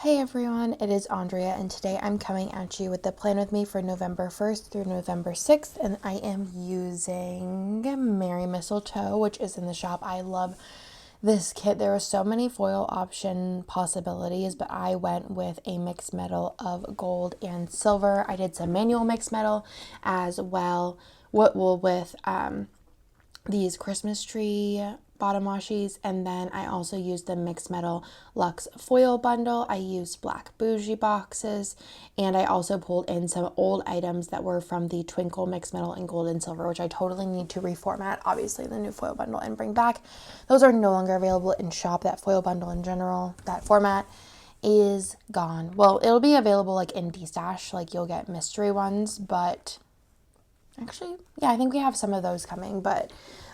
Hey everyone, it is Andrea, and today I'm coming at you with the plan with me for November 1st through November 6th, and I am using Merry Mistletoe, which is in the shop. I love this kit. There are so many foil option possibilities, but I went with a mixed metal of gold and silver. I did some manual mixed metal as well, with these Christmas tree bottom washies, and then I also used the mixed metal luxe foil bundle. I used black bougie boxes, and I also pulled in some old items that were from the twinkle mixed metal and gold and silver, which I totally need to reformat, obviously, the new foil bundle and bring back. Those are no longer available in shop. That foil bundle in general, that format is gone. Well, it'll be available like in D-Stash, like you'll get mystery ones, but actually, yeah, I think we have some of those coming, but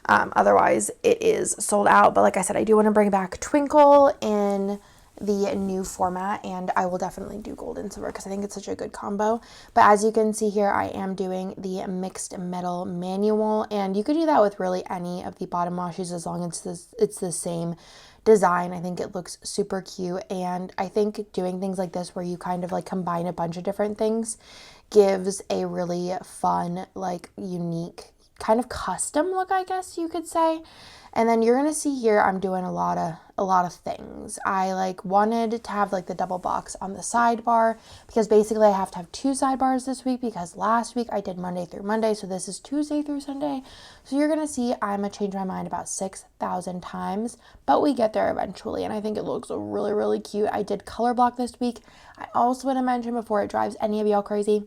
otherwise it is sold out. But like I said, I do want to bring back Twinkle in the new format, and I will definitely do gold and silver because I think it's such a good combo. But as you can see here, I am doing the mixed metal manual, and you could do that with really any of the bottom washes as long as it's the same design. I think it looks super cute, and I think doing things like this where you kind of like combine a bunch of different things gives a really fun, like unique kind of custom look, I guess you could say. And then you're gonna see here I'm doing a lot of things. I like wanted to have like the double box on the sidebar because basically I have to have two sidebars this week because last week I did Monday through Monday, so this is Tuesday through Sunday. So you're gonna see I'm gonna change my mind about 6,000 times, but we get there eventually, and I think it looks really, really cute. I did color block this week. I also want to mention before it drives any of y'all crazy,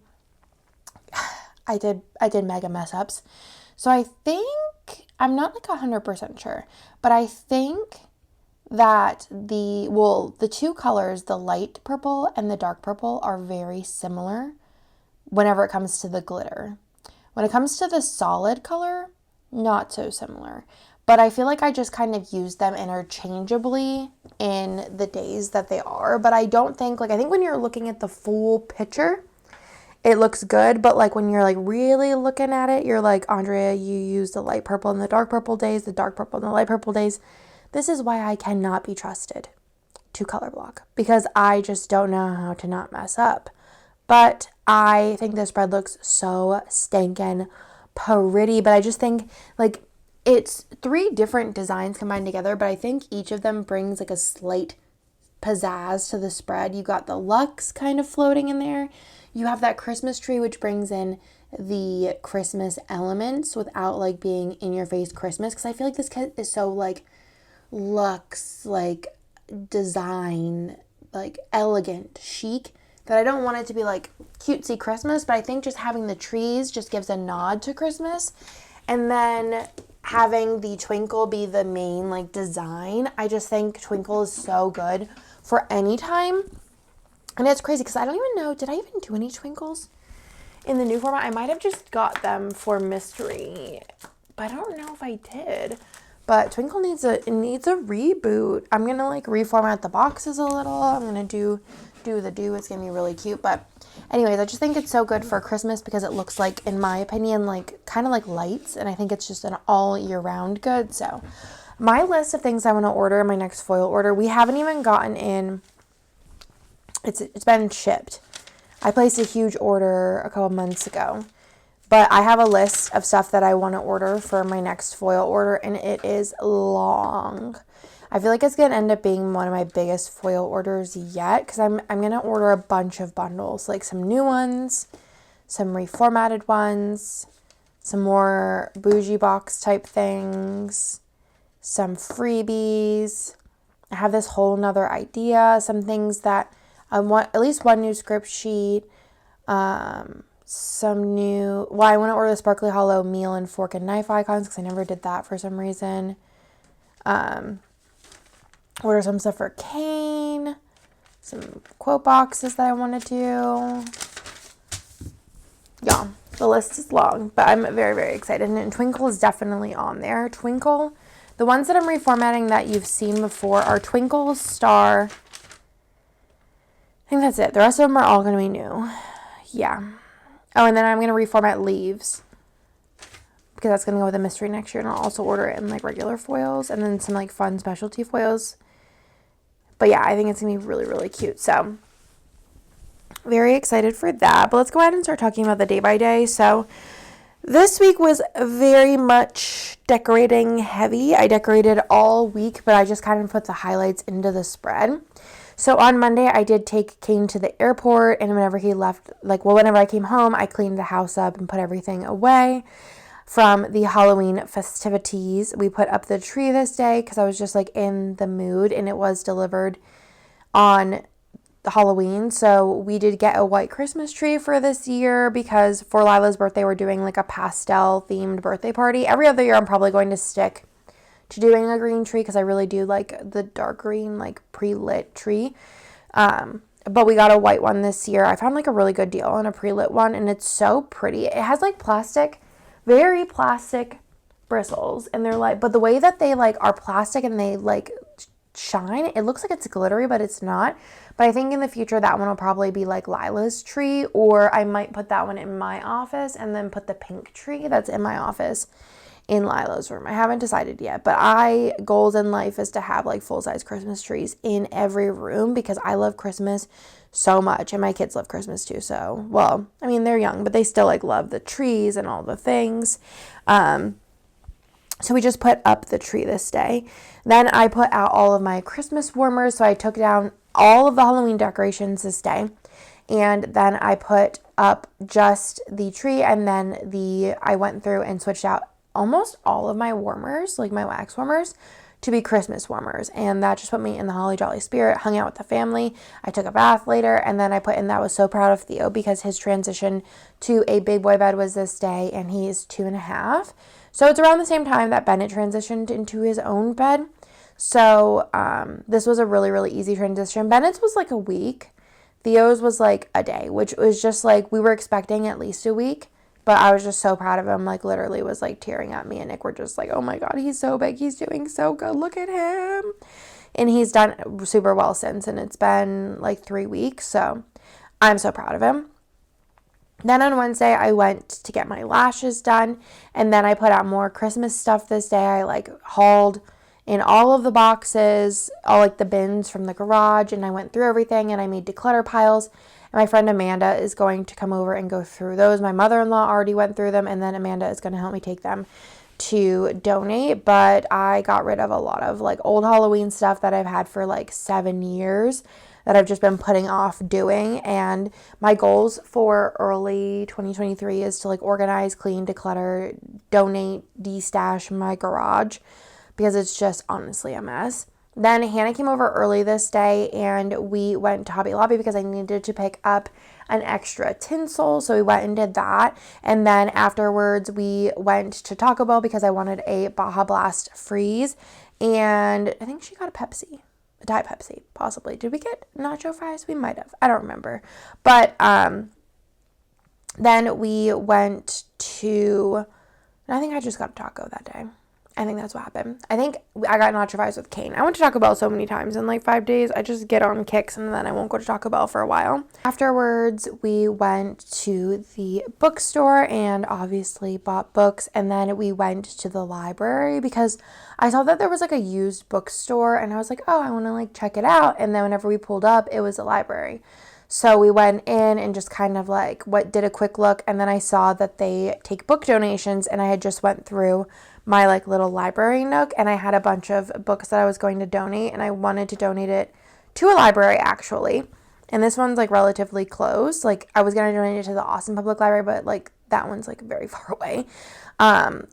I did mega mess ups. So I think, I'm not like 100% sure, but I think that the two colors, the light purple and the dark purple, are very similar whenever it comes to the glitter. When it comes to the solid color, not so similar. But I feel like I just kind of use them interchangeably in the days that they are. But I don't think, like, I think when you're looking at the full picture, it looks good, but like when you're like really looking at it, you're like, Andrea, you use the light purple and the dark purple days, the dark purple and the light purple days. This is why I cannot be trusted to color block, because I just don't know how to not mess up. But I think this spread looks so stinking pretty, but I just think like it's three different designs combined together, but I think each of them brings like a slight pizzazz to the spread. You got the luxe kind of floating in there. You have that Christmas tree, which brings in the Christmas elements without like being in your face Christmas. Because I feel like this kit is so like luxe, like design, like elegant, chic, that I don't want it to be like cutesy Christmas. But I think just having the trees just gives a nod to Christmas. And then having the twinkle be the main like design, I just think twinkle is so good for any time. And it's crazy because I don't even know, did I even do any twinkles in the new format? I might have just got them for mystery, but I don't know if I did. But twinkle needs a reboot. I'm gonna like reformat the boxes a little. I'm gonna do it's gonna be really cute. But anyways, I just think it's so good for Christmas because it looks like, in my opinion, like kind of like lights, and I think it's just an all year round good. So my list of things I want to order in my next foil order, we haven't even gotten in. It's been shipped. I placed a huge order a couple months ago, but I have a list of stuff that I want to order for my next foil order, and it is long. I feel like it's going to end up being one of my biggest foil orders yet, because I'm going to order a bunch of bundles, like some new ones, some reformatted ones, some more bougie box type things, some freebies. I have this whole nother idea, some things that I want, at least one new script sheet, some new, well, I want to order the Sparkly Hollow meal and fork and knife icons because I never did that for some reason. Order some stuff for Kane, some quote boxes that I want to do. Yeah, the list is long, but I'm very, very excited. And Twinkle is definitely on there. Twinkle, the ones that I'm reformatting that you've seen before are Twinkle, Star. I think that's it. The rest of them are all going to be new. Yeah. Oh, and then I'm going to reformat Leaves, because that's going to go with a mystery next year. And I'll also order it in like regular foils and then some like fun specialty foils. But yeah, I think it's going to be really, really cute. So very excited for that. But let's go ahead and start talking about the day by day. So this week was very much decorating heavy. I decorated all week, but I just kind of put the highlights into the spread. So on Monday, I did take Kane to the airport, and whenever he left, whenever I came home, I cleaned the house up and put everything away from the Halloween festivities. We put up the tree this day because I was just in the mood, and it was delivered on Halloween. So we did get a white Christmas tree for this year because for Lila's birthday, we're doing a pastel themed birthday party. Every other year, I'm probably going to stick to doing a green tree because I really do like the dark green, pre-lit tree. But we got a white one this year. I found a really good deal on a pre-lit one, and it's so pretty. It has very plastic bristles, and they're but the way that they are plastic and they shine, it looks like it's glittery, but it's not. But I think in the future that one will probably be Lila's tree, or I might put that one in my office and then put the pink tree that's in my office in Lila's room. I haven't decided yet, but goals in life is to have full-size Christmas trees in every room because I love Christmas so much, and my kids love Christmas too. So, well, I mean, they're young, but they still love the trees and all the things. So we just put up the tree this day. Then I put out all of my Christmas warmers. So I took down all of the Halloween decorations this day. And then I put up just the tree, and then I went through and switched out almost all of my warmers, my wax warmers, to be Christmas warmers. And that just put me in the holly jolly spirit, hung out with the family. I took a bath later, and then I I was so proud of Theo because his transition to a big boy bed was this day, and he's 2.5. So it's around the same time that Bennett transitioned into his own bed. So this was a really, really easy transition. Bennett's was a week. Theo's was a day, which was just we were expecting at least a week. But I was just so proud of him, literally was tearing up. Me and Nick were just oh my God, he's so big. He's doing so good. Look at him. And he's done super well since, and it's been 3 weeks. So I'm so proud of him. Then on Wednesday, I went to get my lashes done, and then I put out more Christmas stuff this day. I hauled in all of the boxes, all the bins from the garage, and I went through everything, and I made declutter piles. And my friend Amanda is going to come over and go through those. My mother-in-law already went through them, and then Amanda is going to help me take them to donate. But I got rid of a lot of old Halloween stuff that I've had for 7 years that I've just been putting off doing. And my goals for early 2023 is to organize, clean, declutter, donate, de-stash my garage because it's just honestly a mess. Then Hannah came over early this day, and we went to Hobby Lobby because I needed to pick up an extra tinsel. So we went and did that. And then afterwards we went to Taco Bell because I wanted a Baja Blast freeze. And I think she got a Diet Pepsi, possibly. Did we get nacho fries? We might have. I don't remember. But then we went to, I think I just got a taco that day. I think that's what happened. I think I got nacho fries with Kane. I went to Taco Bell so many times in 5 days. I just get on kicks, and then I won't go to Taco Bell for a while. Afterwards, we went to the bookstore and obviously bought books. And then we went to the library because I saw that there was a used bookstore, and I was oh, I want to check it out. And then whenever we pulled up, it was a library. So we went in and just kind of did a quick look. And then I saw that they take book donations, and I had just went through my little library nook, and I had a bunch of books that I was going to donate, and I wanted to donate it to a library actually. And this one's relatively close. I was going to donate it to the Austin Public Library, but that one's very far away.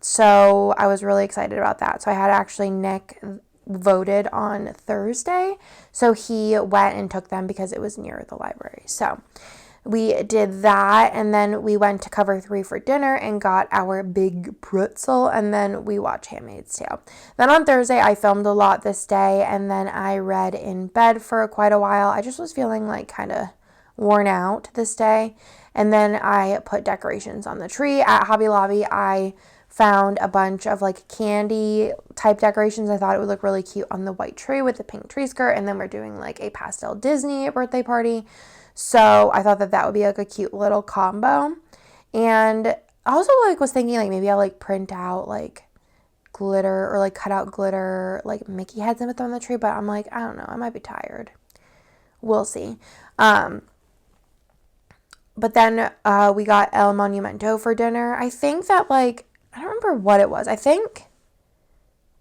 So I was really excited about that. So I had actually Nick voted on Thursday. So he went and took them because it was near the library. So we did that, and then we went to Cover 3 for dinner and got our big pretzel, and then we watched Handmaid's Tale. Then on Thursday, I filmed a lot this day, and then I read in bed for quite a while. I just was feeling kind of worn out this day, and then I put decorations on the tree. At Hobby Lobby, I found a bunch of candy type decorations. I thought it would look really cute on the white tree with the pink tree skirt, and then we're doing a pastel Disney birthday party. So I thought that would be a cute little combo. And I also was thinking maybe I'll print out glitter or like cut out glitter, like Mickey heads and put them on the tree, but I'm like, I don't know, I might be tired. We'll see. But then we got El Monumento for dinner. I think that like, I don't remember what it was. I think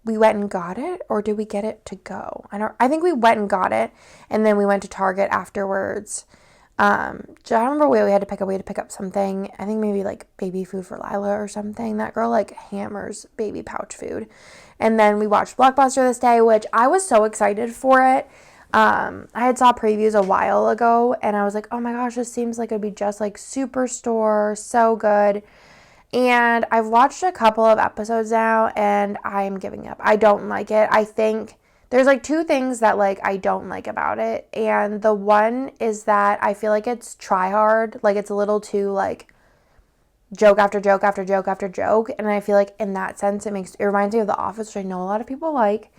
we went and got it, or did we get it to go? I think we went and got it, and then we went to Target afterwards. I don't remember what we had to pick up. We had to pick up something, I think maybe like baby food for Lila or something. That girl like hammers baby pouch food. And then we watched Blockbuster this day, which I was so excited for it. I had saw previews a while ago, and I was like, oh my gosh, this seems like it'd be just like Superstore, so good. And I've watched a couple of episodes now, and I'm giving up. I don't like it. I think there's like two things that like I don't like about it. And the one is that I feel like it's try hard. Like it's a little too like joke after joke after joke after joke. And I feel like in that sense, it reminds me of The Office, which I know a lot of people like,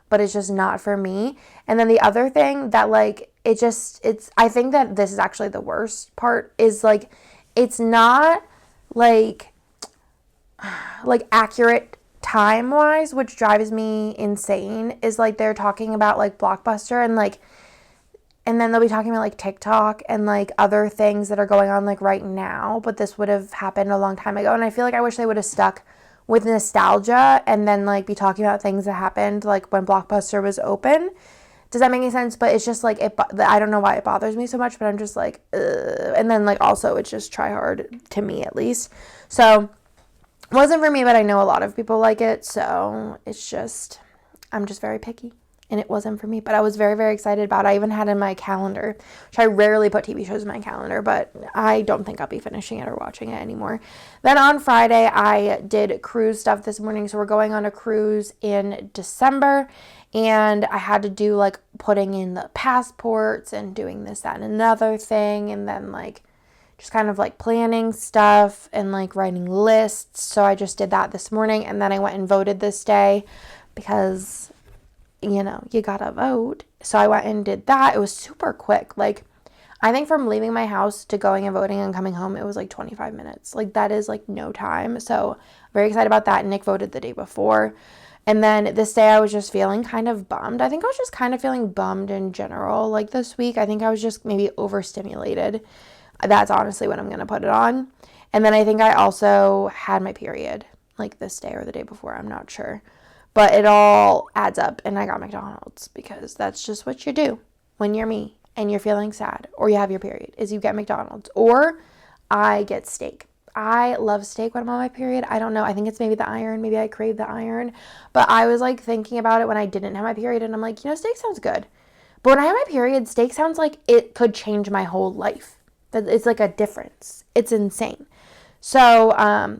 but it's just not for me. And then the other thing that like, I think that this is actually the worst part is like, it's not like accurate time wise, which drives me insane, is like they're talking about like Blockbuster and then they'll be talking about like TikTok and like other things that are going on like right now, but this would have happened a long time ago. And I feel like I wish they would have stuck with nostalgia and then like be talking about things that happened like when Blockbuster was open. Does that make any sense? But it's just like I don't know why it bothers me so much, but I'm just like, ugh. And then like also it's just try hard to me at least. So it wasn't for me, but I know a lot of people like it. So it's just, I'm just very picky. And it wasn't for me, but I was very, very excited about it. I even had it in my calendar, which I rarely put TV shows in my calendar, but I don't think I'll be finishing it or watching it anymore. Then on Friday, I did cruise stuff this morning. So we're going on a cruise in December, and I had to do like putting in the passports and doing this, that, and another thing. And then like just kind of like planning stuff and like writing lists. So I just did that this morning, and then I went and voted this day because you know, you gotta vote. So I went and did that. It was super quick. Like, I think from leaving my house to going and voting and coming home, it was like 25 minutes. Like, that is like no time. So, very excited about that. Nick voted the day before. And then this day I was just feeling kind of bummed. I think I was just kind of feeling bummed in general. Like this week, I think I was just maybe overstimulated. That's honestly what I'm going to put it on. And then I think I also had my period like this day or the day before. I'm not sure. But it all adds up, and I got McDonald's because that's just what you do when you're me and you're feeling sad or you have your period, is you get McDonald's. Or I get steak. I love steak when I'm on my period. I don't know. I think it's maybe the iron. Maybe I crave the iron. But I was like thinking about it when I didn't have my period, and I'm like, you know, steak sounds good. But when I have my period, steak sounds like it could change my whole life. It's like a difference. It's insane. So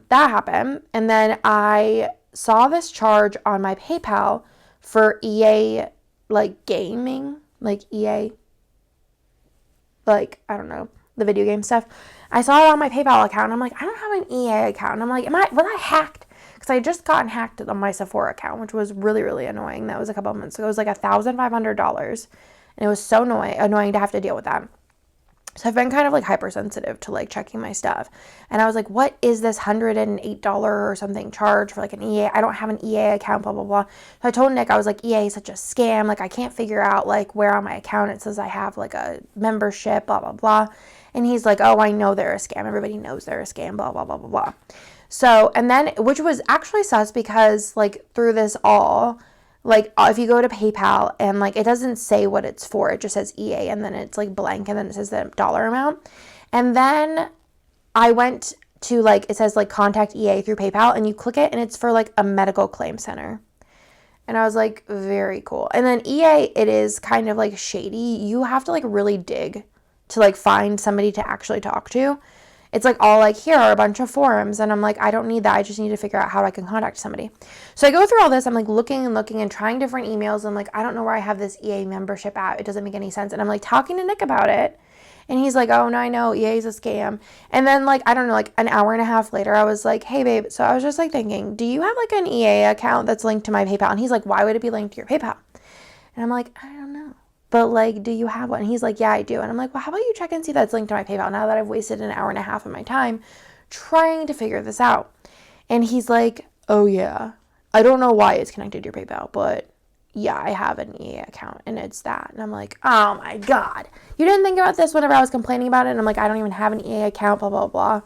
that happened. And then I saw this charge on my PayPal for EA, like gaming, like EA, like, I don't know, the video game stuff. I saw it on my PayPal account, and I'm like, I don't have an EA account. And I'm like, was I hacked? Because I had just gotten hacked on my Sephora account, which was really, really annoying. That was a couple of months ago. It was like $1,500, and it was so annoying to have to deal with that. So I've been kind of like hypersensitive to like checking my stuff. And I was like, what is this $108 or something charge for like an EA? I don't have an EA account, blah, blah, blah. So I told Nick, I was like, EA is such a scam. Like I can't figure out like where on my account it says I have like a membership, blah, blah, blah. And he's like, oh, I know they're a scam. Everybody knows they're a scam, blah, blah, blah, blah, blah. So, and then, which was actually sus because like through this all, like if you go to PayPal and like it doesn't say what it's for, it just says EA and then it's like blank and then it says the dollar amount. And then I went to like, it says like contact EA through PayPal, and you click it and it's for like a medical claim center. And I was like, very cool. And then EA, it is kind of like shady. You have to like really dig to like find somebody to actually talk to. It's like all like, here are a bunch of forums. And I'm like, I don't need that. I just need to figure out how I can contact somebody. So I go through all this. I'm like looking and trying different emails. I'm like, I don't know where I have this EA membership at. It doesn't make any sense. And I'm like talking to Nick about it. And he's like, oh, no, I know. EA is a scam. And then like, I don't know, like an hour and a half later, I was like, hey, babe. So I was just like thinking, do you have like an EA account that's linked to my PayPal? And he's like, why would it be linked to your PayPal? And I'm like, I don't know. But like, do you have one? And he's like, yeah, I do. And I'm like, well, how about you check and see if that's linked to my PayPal now that I've wasted an hour and a half of my time trying to figure this out. And he's like, oh yeah, I don't know why it's connected to your PayPal, but yeah, I have an EA account and it's that. And I'm like, oh my God. You didn't think about this whenever I was complaining about it. And I'm like, I don't even have an EA account, blah, blah, blah.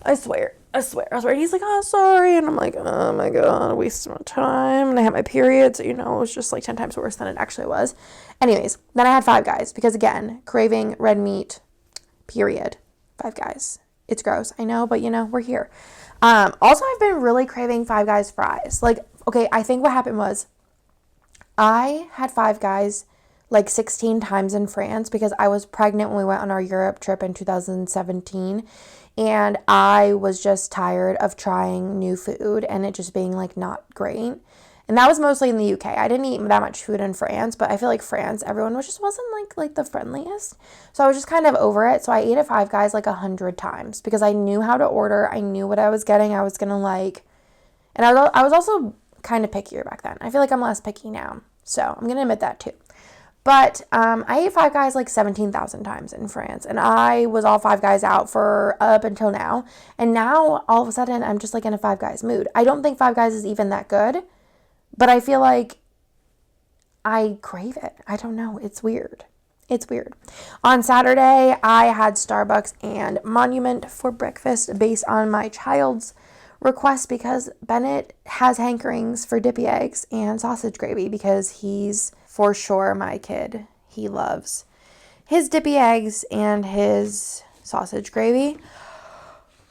I swear. He's like, oh, sorry. And I'm like, oh my God, I wasted my time. And I had my period. So, it was just like 10 times worse than it actually was. Anyways, then I had Five Guys because again, craving red meat, period. Five Guys. It's gross. I know, but we're here. Also, I've been really craving Five Guys fries. Like, okay, I think what happened was I had Five Guys like 16 times in France because I was pregnant when we went on our Europe trip in 2017. And I was just tired of trying new food and it just being like not great. And that was mostly in the UK. I didn't eat that much food in France, but I feel like France, everyone wasn't like the friendliest. So I was just kind of over it. So I ate at Five Guys like 100 times because I knew how to order. I knew what I was getting. I was going to like, and I was also kind of pickier back then. I feel like I'm less picky now. So I'm going to admit that too. But I ate Five Guys like 17,000 times in France. And I was all Five Guys out for up until now. And now, all of a sudden, I'm just like in a Five Guys mood. I don't think Five Guys is even that good. But I feel like I crave it. I don't know. It's weird. On Saturday, I had Starbucks and Monument for breakfast based on my child's request because Bennett has hankerings for dippy eggs and sausage gravy because he's for sure my kid. He loves his dippy eggs and his sausage gravy.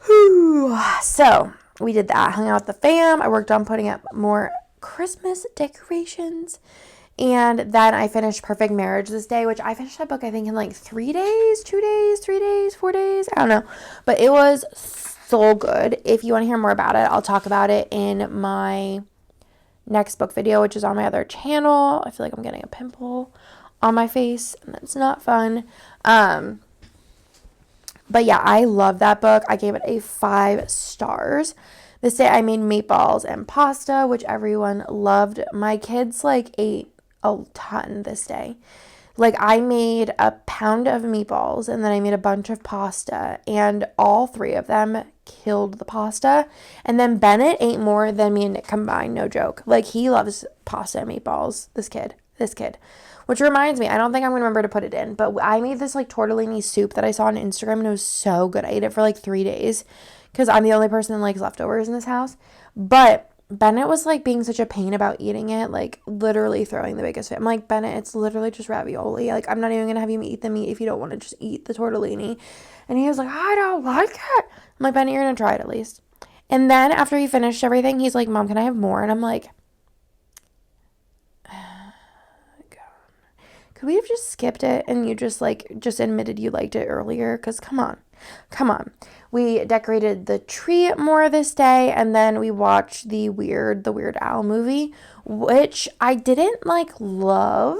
Whew. So we did that. Hung out with the fam. I worked on putting up more Christmas decorations. And then I finished Perfect Marriage this day, which I finished that book, I think, in like 3 days, 2 days, 3 days, 4 days. I don't know. But it was so good. If you want to hear more about it, I'll talk about it in my next book video, which is on my other channel. I feel like I'm getting a pimple on my face, and that's not fun. But yeah, I love that book. I gave it a 5 stars. This day I made meatballs and pasta, which everyone loved. My kids like ate a ton this day. Like I made a pound of meatballs and then I made a bunch of pasta and all 3 of them killed the pasta. And then Bennett ate more than me and Nick combined, no joke. Like he loves pasta and meatballs, this kid. Which reminds me, I don't think I'm going to remember to put it in, but I made this like tortellini soup that I saw on Instagram and it was so good. I ate it for like 3 days because I'm the only person that likes leftovers in this house. But Bennett was like being such a pain about eating it, like literally throwing the biggest fit. I'm like, Bennett, it's literally just ravioli. Like I'm not even going to have you eat the meat if you don't want to just eat the tortellini. And he was like, I don't like it. I'm like, Bennett, you're going to try it at least. And then after he finished everything, he's like, Mom, can I have more? And I'm like, could we have just skipped it and you just admitted you liked it earlier? Because come on. We decorated the tree more this day, and then we watched the Weird Al movie, which I didn't love,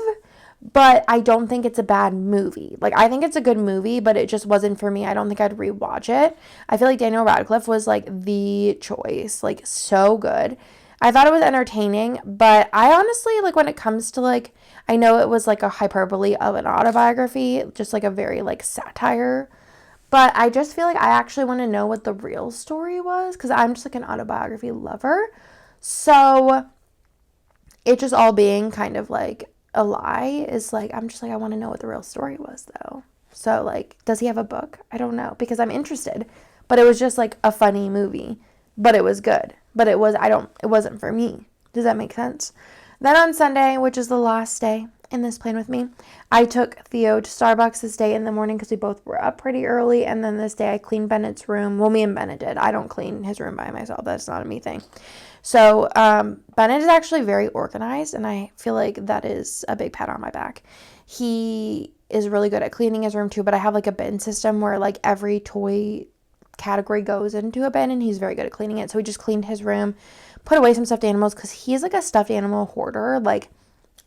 but I don't think it's a bad movie. Like I think it's a good movie, but it just wasn't for me. I don't think I'd rewatch it. I feel like Daniel Radcliffe was the choice, so good. I thought it was entertaining, but I honestly, when it comes to, I know it was, a hyperbole of an autobiography, just, a very, satire, but I just feel like I actually want to know what the real story was, because I'm just, an autobiography lover, so it just all being kind of, a lie is, I'm just, I want to know what the real story was, though. So, does he have a book? I don't know, because I'm interested, but it was just, a funny movie, but it was good. But it wasn't for me. Does that make sense? Then on Sunday, which is the last day in this plan with me, I took Theo to Starbucks this day in the morning because we both were up pretty early. And then this day I cleaned Bennett's room. Well, me and Bennett did. I don't clean his room by myself. That's not a me thing. So Bennett is actually very organized. And I feel like that is a big pat on my back. He is really good at cleaning his room too. But I have a bin system where every toy category goes into a bin, and he's very good at cleaning it. So we just cleaned his room, put away some stuffed animals because he's a stuffed animal hoarder.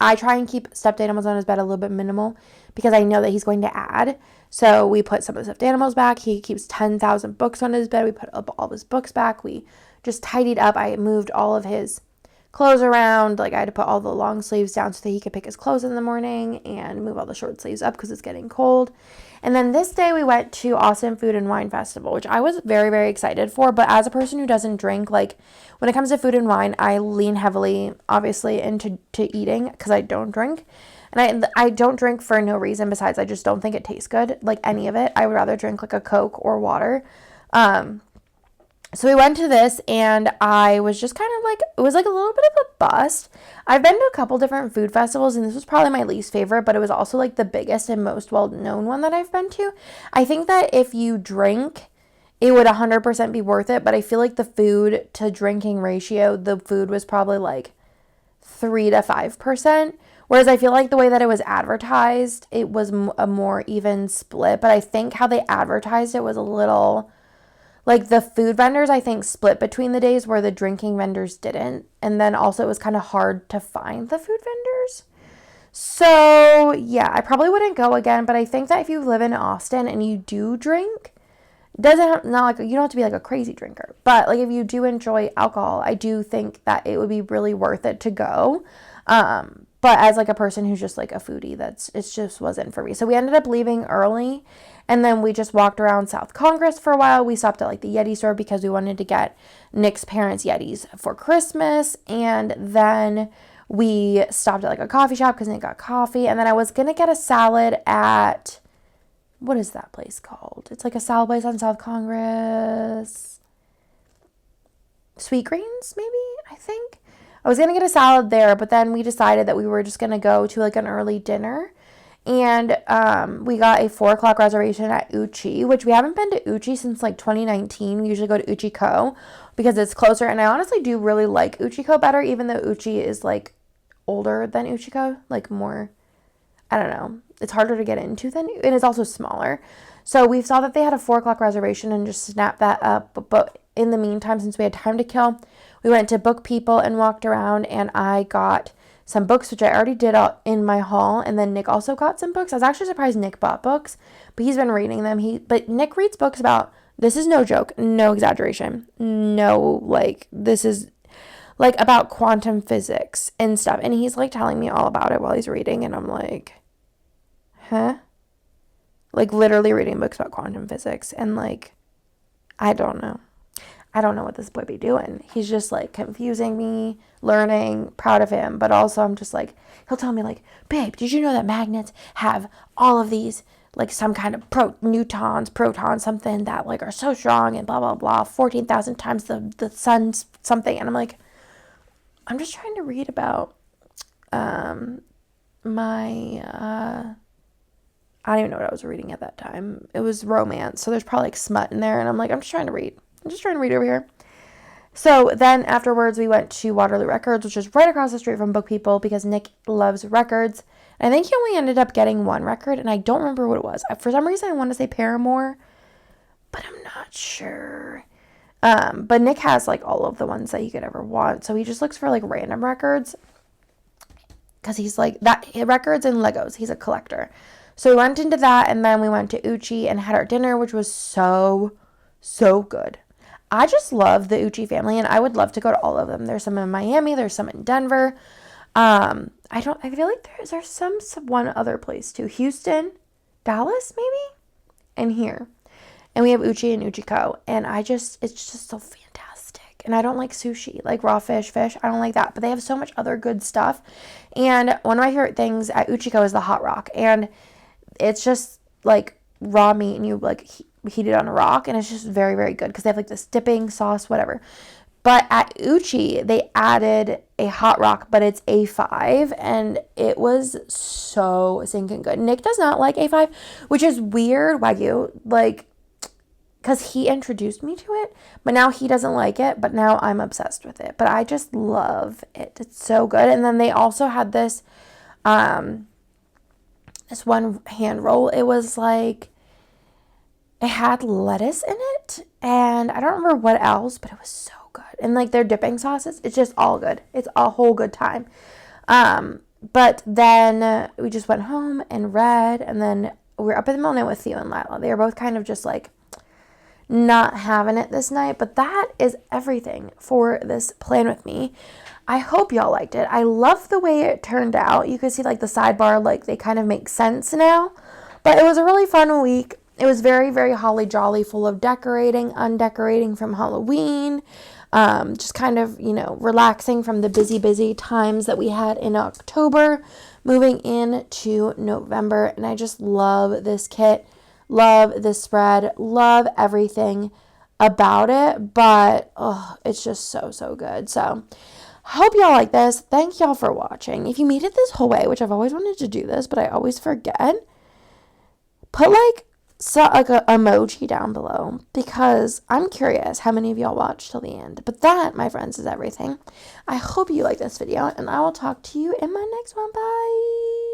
I try and keep stuffed animals on his bed a little bit minimal because I know that he's going to add. So we put some of the stuffed animals back. He keeps 10,000 books on his bed. We put up all of his books back. We just tidied up. I moved all of his clothes around. I had to put all the long sleeves down so that he could pick his clothes in the morning and move all the short sleeves up because it's getting cold. And then this day we went to Austin Food and Wine Festival, which I was very, very excited for. But as a person who doesn't drink, like when it comes to food and wine, I lean heavily, obviously, into eating because I don't drink. And I don't drink for no reason besides I just don't think it tastes good, like any of it. I would rather drink like a Coke or water. So we went to this and I was just kind of like, it was like a little bit of a bust. I've been to a couple different food festivals and this was probably my least favorite, but it was also like the biggest and most well-known one that I've been to. I think that if you drink, it would 100% be worth it, but I feel like the food to drinking ratio, the food was probably like 3 to 5%. Whereas I feel like the way that it was advertised, it was a more even split. But I think how they advertised it was a little, like the food vendors, I think, split between the days where the drinking vendors didn't. And then also it was kind of hard to find the food vendors. So yeah, I probably wouldn't go again. But I think that if you live in Austin and you do drink, not like you don't have to be like a crazy drinker. But like if you do enjoy alcohol, I do think that it would be really worth it to go. But as like a person who's just like a foodie, it just wasn't for me. So we ended up leaving early and then we just walked around South Congress for a while. We stopped at like the Yeti store because we wanted to get Nick's parents Yetis for Christmas. And then we stopped at like a coffee shop because Nick got coffee. And then I was going to get a salad at, what is that place called? It's like a salad place on South Congress. Sweet Greens, maybe, I think. I was going to get a salad there, but then we decided that we were just going to go to like an early dinner. And we got a 4 o'clock reservation at Uchi, which we haven't been to Uchi since like 2019. We usually go to Uchiko because it's closer. And I honestly do really like Uchiko better, even though Uchi is like older than Uchiko, like more, I don't know. It's harder to get into and it's also smaller. So we saw that they had a 4 o'clock reservation and just snapped that up. But in the meantime, since we had time to kill, we went to Book People and walked around, and I got some books, which I already did in my haul, and then Nick also got some books. I was actually surprised Nick bought books, but he's been reading them. But Nick reads books about, this is no joke, no exaggeration, no, like, this is, like, about quantum physics and stuff, and he's, like, telling me all about it while he's reading, and I'm like, huh? Like, literally reading books about quantum physics, and, like, I don't know what this boy be doing. He's just like confusing me, learning, proud of him. But also I'm just like, he'll tell me like, babe, did you know that magnets have all of these, like some kind of protons, something that like are so strong and blah, blah, blah, 14,000 times the sun's something. And I'm like, I'm just trying to read about I don't even know what I was reading at that time. It was romance. So there's probably like smut in there. And I'm like, I'm just trying to read over here. So then afterwards we went to Waterloo Records, which is right across the street from Book People because Nick loves records. And I think he only ended up getting one record and I don't remember what it was. For some reason I want to say Paramore, but I'm not sure. But Nick has like all of the ones that he could ever want. So he just looks for like random records because he's like that, records and Legos. He's a collector. So we went into that and then we went to Uchi and had our dinner, which was so good. I just love the Uchi family and I would love to go to all of them. There's some in Miami, there's some in Denver. I feel like there's some one other place too. Houston, Dallas maybe, and here. And we have Uchi and Uchiko and it's just so fantastic. And I don't like sushi, like raw fish, I don't like that, but they have so much other good stuff. And one of my favorite things at Uchiko is the hot rock, and it's just like raw meat and you like heat it on a rock, and it's just very, very good because they have like this dipping sauce, whatever. But at Uchi, they added a hot rock, but it's A5, and it was so stinking good. Nick does not like A5, which is weird, Wagyu, like, because he introduced me to it, but now he doesn't like it, but now I'm obsessed with it. But I just love it. It's so good. And then they also had this one hand roll. It was like, it had lettuce in it, and I don't remember what else, but it was so good. And like their dipping sauces, it's just all good. It's a whole good time. But then we just went home and read, and then we were up in the middle of the night with Theo and Lila. They were both kind of just like not having it this night, but that is everything for this plan with me. I hope y'all liked it. I love the way it turned out. You can see like the sidebar, like they kind of make sense now. But it was a really fun week. It was very, very holly jolly, full of decorating, undecorating from Halloween. Just kind of, relaxing from the busy, busy times that we had in October, moving into November. And I just love this kit, love this spread, love everything about it. But, it's just so, so good. So, hope y'all like this. Thank y'all for watching. If you made it this whole way, which I've always wanted to do this, but I always forget, put like a emoji down below, because I'm curious how many of y'all watched till the end. But that, my friends, is everything. I hope you like this video, and I will talk to you in my next one. Bye.